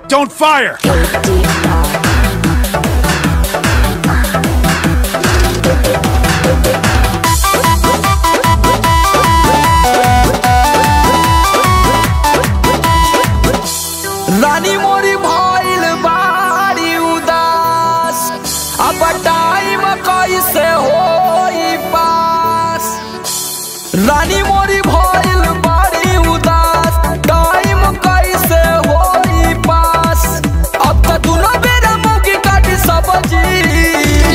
Don't fire! रानी मोरी भइल बाड़ी उदास, अब टाइम कैसे होई पास। रानी मोरी भइल बाड़ी उदास, टाइम कैसे होई पास। अब तो दुनो बेरा मुगी काटी सब्जी।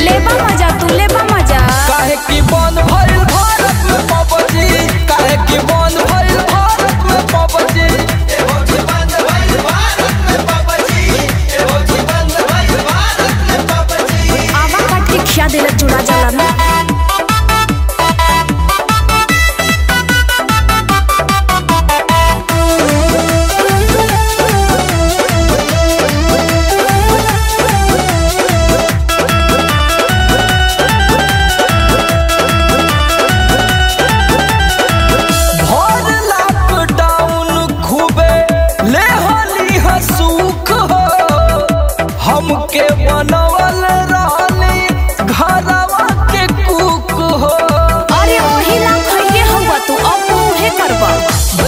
लेबा मजा तू लेबा मजा। काहे की बंद भइल भारत में पबजी, काहे की बंद भइल भारत में पबजी। दिल जुड़ा जाला ना। हमके बनवल रानी घरवा के कुक हो। अरे ओही ना खइए हवा तू अब ओहे करबा।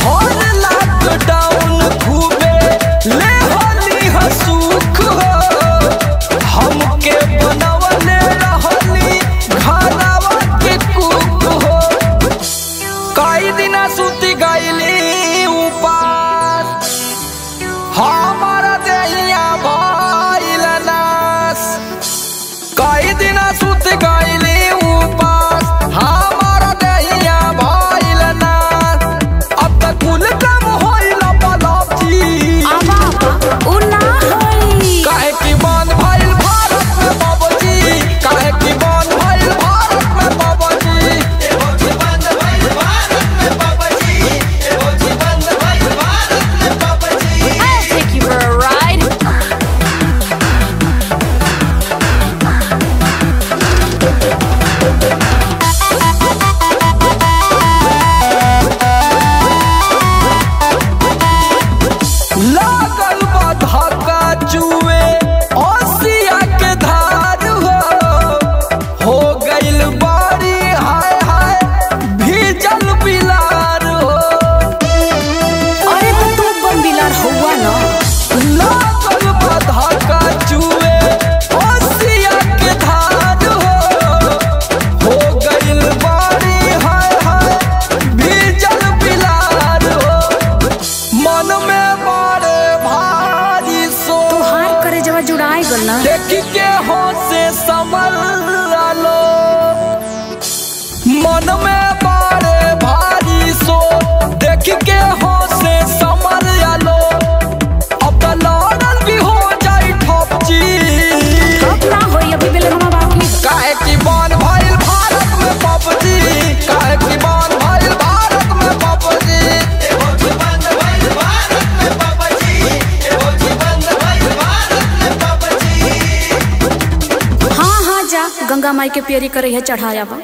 भर लॉकडाउन खूबे ले होली हसुख हो। हमके बनवल रहनी घरवा के कुक हो। कई दिन सुती गईली उपास, हमारा देहिया कई दिन सुत गईली उपास, हमारा देहिया भइल नास। अब तक कुल कम होइल पलपजी। आवा उ ना होई। काहे की बंद भइल भारत में पबजी, काहे की बंद भइल भारत में पबजी। एहो जी बंद भइल भारत में पबजी, एहो जी बंद भइल भारत में PUBG. I'll take you for a ride. लागल बा धक्का चुए ओसिया के धार हो गइल बाड़ी हाय हाय भीजल बिलार हो। अरे तो तू बम बिलार हुआ ना। लागल बा धक्का चुए ओसिया के धार हो गइल बाड़ी हाय हाय भीजल बिलार हो। मन में जुड़ाई गल देखी के हो से समल लो। मन में बारे भारी सो देखी के हो से समल लो। अब तो लड़ल भी हो जाई ठपजी। अब ना होई अभी बेले हम बाकी। काहे की बंद भइल भारत में पबजी, काहे की बंद भइल भारत में पबजी। एहो जी बंद भइल भारत में पबजी, एहो जी बंद भइल भारत में पबजी। हाँ हाँ जा गंगा माई के पेरी करे है चढ़ाया बा।